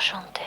Enchanté.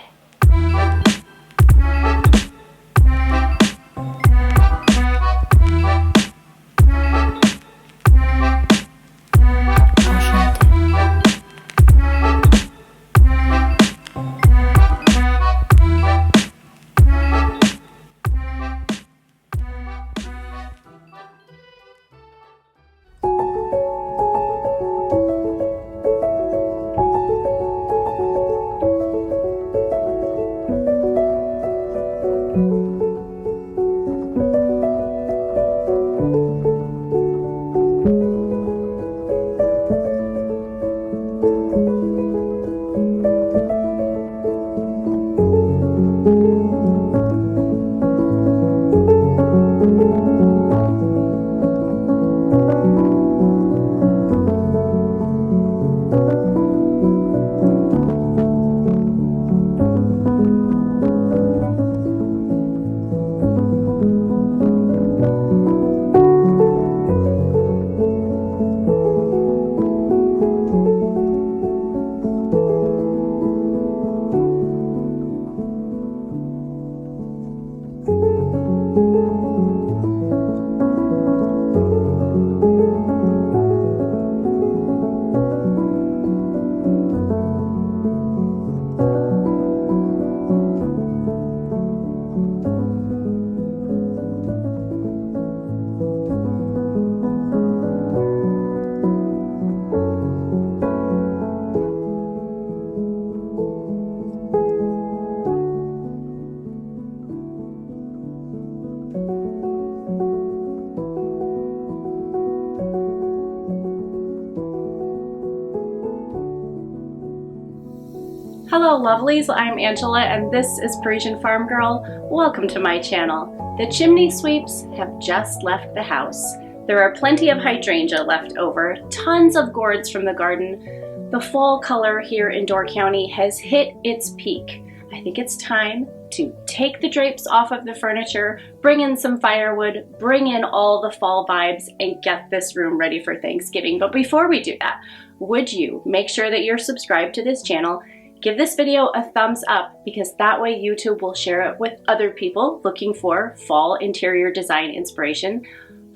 Hello lovelies, I'm Angela and this is Parisian Farm Girl. Welcome to my channel. The chimney sweeps have just left the house. There are plenty of hydrangea left over, tons of gourds from the garden. The fall color here in Door County has hit its peak. I think it's time to take the drapes off of the furniture, bring in some firewood, bring in all the fall vibes, and get this room ready for Thanksgiving. But before we do that, would you make sure that you're subscribed to this channel? Give this video a thumbs up because that way YouTube will share it with other people looking for fall interior design inspiration.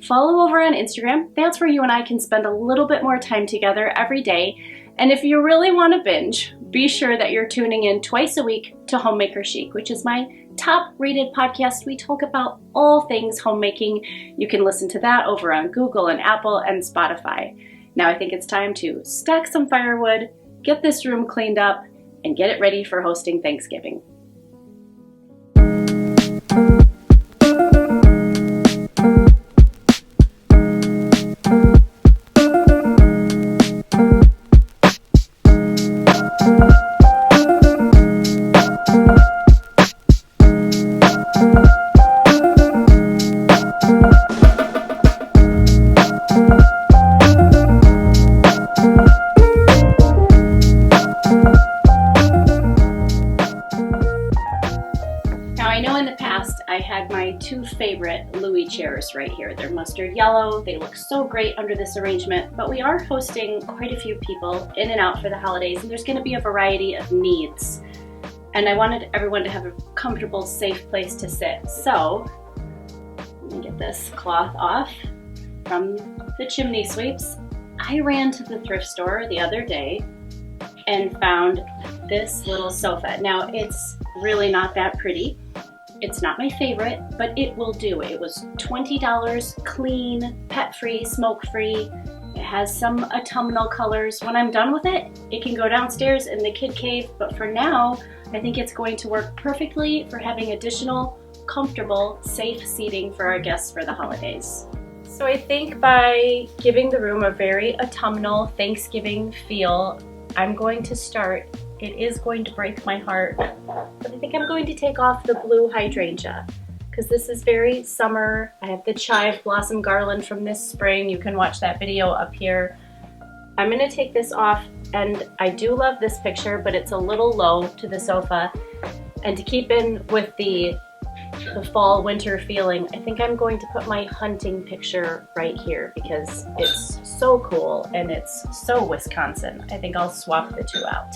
Follow over on Instagram. That's where you and I can spend a little bit more time together every day. And if you really want to binge, be sure that you're tuning in twice a week to Homemaker Chic, which is my top rated podcast. We talk about all things homemaking. You can listen to that over on Google and Apple and Spotify. Now I think it's time to stack some firewood, get this room cleaned up, and get it ready for hosting Thanksgiving. Two favorite Louis chairs right here. They're mustard yellow. They look so great under this arrangement, but we are hosting quite a few people in and out for the holidays, and there's going to be a variety of needs. And I wanted everyone to have a comfortable, safe place to sit. So let me get this cloth off from the chimney sweeps. I ran to the thrift store the other day and found this little sofa. Now it's really not that pretty. It's not my favorite, but it will do. It was $20, clean, pet-free, smoke-free. It has some autumnal colors. When I'm done with it, it can go downstairs in the kid cave, but for now, I think it's going to work perfectly for having additional, comfortable, safe seating for our guests for the holidays. So I think by giving the room a very autumnal Thanksgiving feel, I'm going to start. It is going to break my heart, but I think I'm going to take off the blue hydrangea because this is very summer. I have the chive blossom garland from this spring. You can watch that video up here. I'm going to take this off, and I do love this picture, but it's a little low to the sofa. And to keep in with the fall winter feeling, I think I'm going to put my hunting picture right here because it's so cool and it's so Wisconsin. I think I'll swap the two out.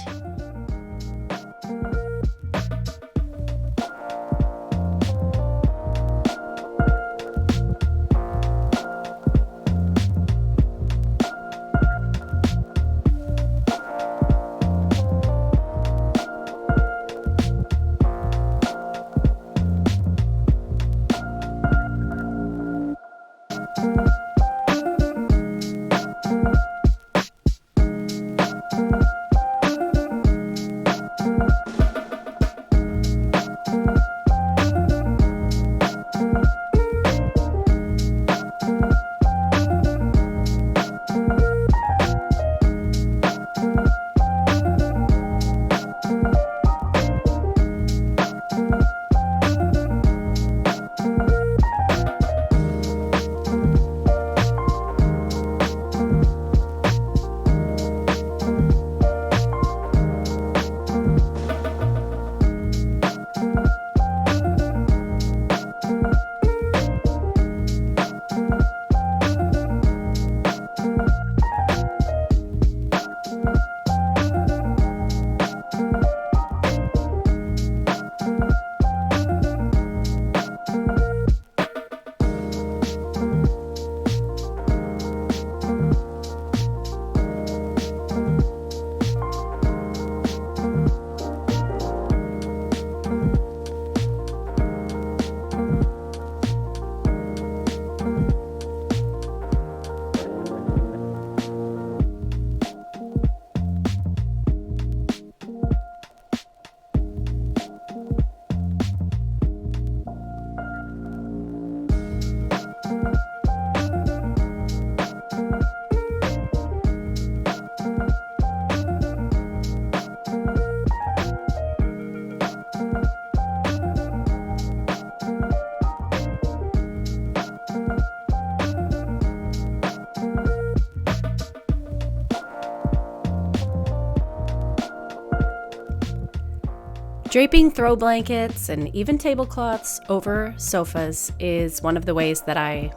Draping throw blankets and even tablecloths over sofas is one of the ways that I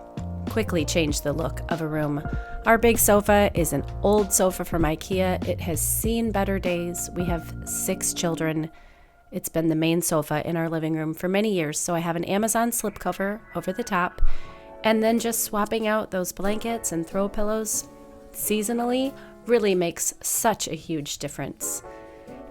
quickly change the look of a room. Our big sofa is an old sofa from IKEA. It has seen better days. We have 6 children. It's been the main sofa in our living room for many years, so I have an Amazon slipcover over the top, and then just swapping out those blankets and throw pillows seasonally really makes such a huge difference.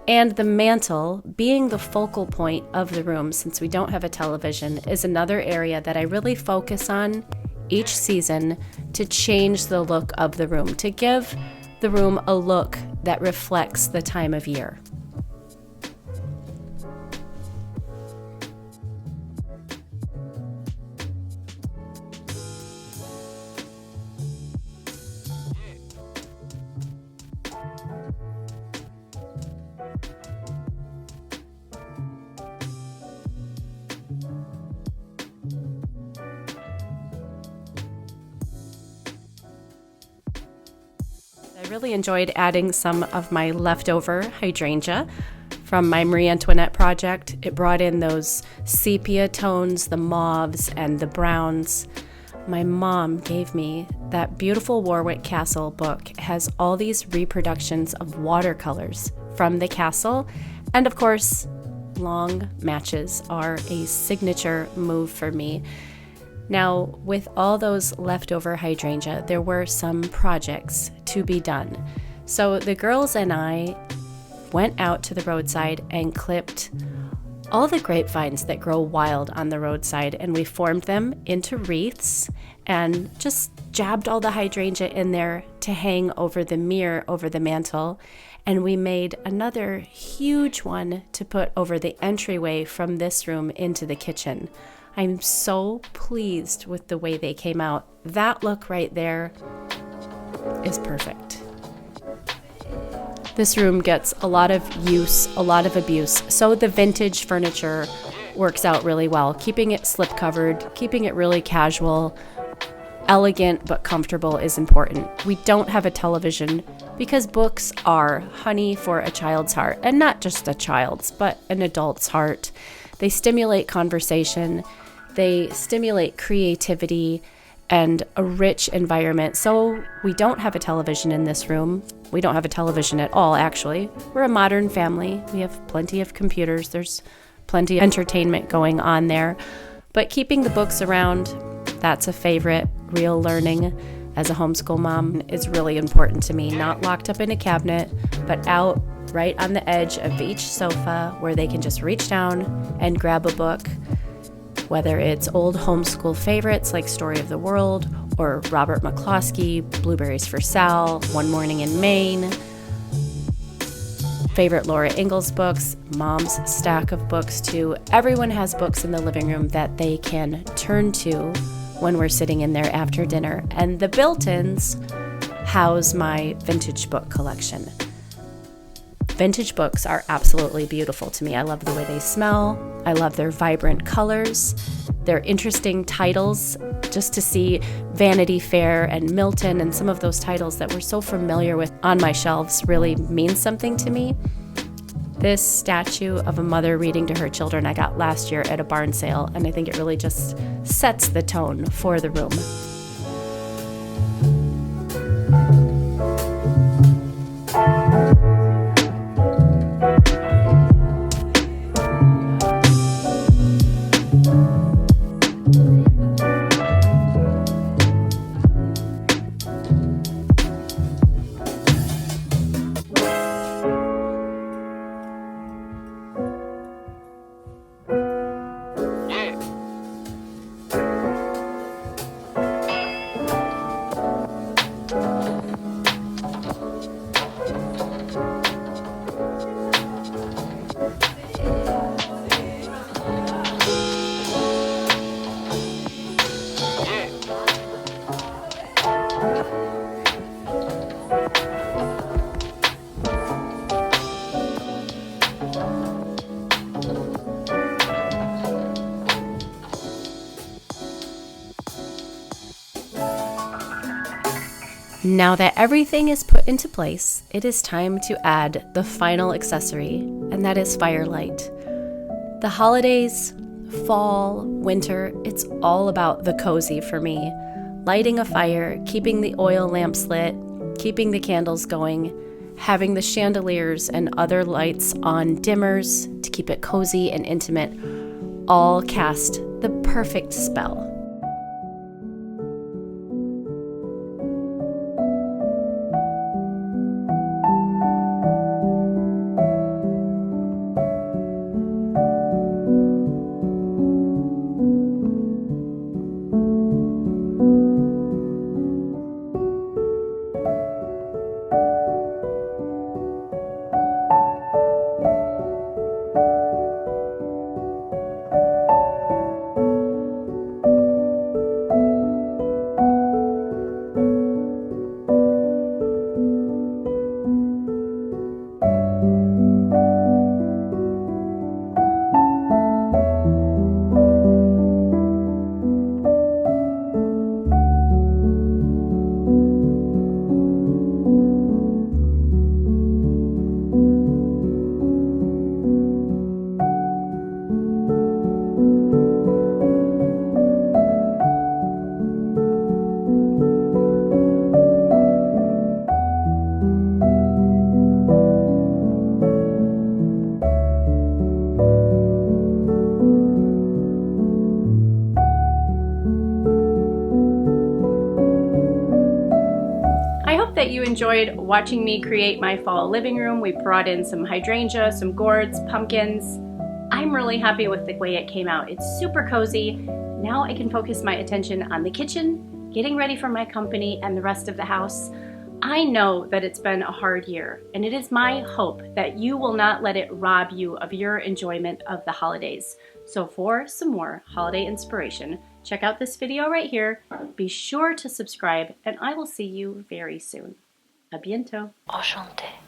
And the mantle, being the focal point of the room since we don't have a television, is another area that I really focus on each season to change the look of the room, to give the room a look that reflects the time of year. I really enjoyed adding some of my leftover hydrangea from my Marie Antoinette project. It brought in those sepia tones, the mauves, and the browns. My mom gave me that beautiful Warwick Castle book. It has all these reproductions of watercolors from the castle. And of course, long matches are a signature move for me. Now, with all those leftover hydrangea, there were some projects to be done. So the girls and I went out to the roadside and clipped all the grapevines that grow wild on the roadside, and we formed them into wreaths and just jabbed all the hydrangea in there to hang over the mirror, over the mantle. And we made another huge one to put over the entryway from this room into the kitchen. I'm so pleased with the way they came out. That look right there is perfect. This room gets a lot of use, a lot of abuse, so the vintage furniture works out really well. Keeping it slip covered, keeping it really casual, elegant but comfortable is important. We don't have a television because books are honey for a child's heart, and not just a child's, but an adult's heart. They stimulate conversation, they stimulate creativity and a rich environment. So we don't have a television in this room. We don't have a television at all, actually. We're a modern family. We have plenty of computers. There's plenty of entertainment going on there. But keeping the books around, that's a favorite. Real learning as a homeschool mom is really important to me. Not locked up in a cabinet, but out right on the edge of each sofa where they can just reach down and grab a book. Whether it's old homeschool favorites like Story of the World or Robert McCloskey, Blueberries for Sal, One Morning in Maine, favorite Laura Ingalls books, Mom's stack of books too. Everyone has books in the living room that they can turn to when we're sitting in there after dinner. And the built-ins house my vintage book collection. Vintage books are absolutely beautiful to me. I love the way they smell. I love their vibrant colors, their interesting titles. Just to see Vanity Fair and Milton and some of those titles that we're so familiar with on my shelves really means something to me. This statue of a mother reading to her children I got last year at a barn sale, and I think it really just sets the tone for the room. Now that everything is put into place, it is time to add the final accessory, and that is firelight. The holidays, fall, winter, it's all about the cozy for me. Lighting a fire, keeping the oil lamps lit, keeping the candles going, having the chandeliers and other lights on dimmers to keep it cozy and intimate, all cast the perfect spell. That you enjoyed watching me create my fall living room. We brought in some hydrangea, some gourds, pumpkins. I'm really happy with the way it came out. It's super cozy. Now I can focus my attention on the kitchen, getting ready for my company and the rest of the house. I know that it's been a hard year, and it is my hope that you will not let it rob you of your enjoyment of the holidays. So for some more holiday inspiration, check out this video right here. Be sure to subscribe, and I will see you very soon. À bientôt. Enchanté.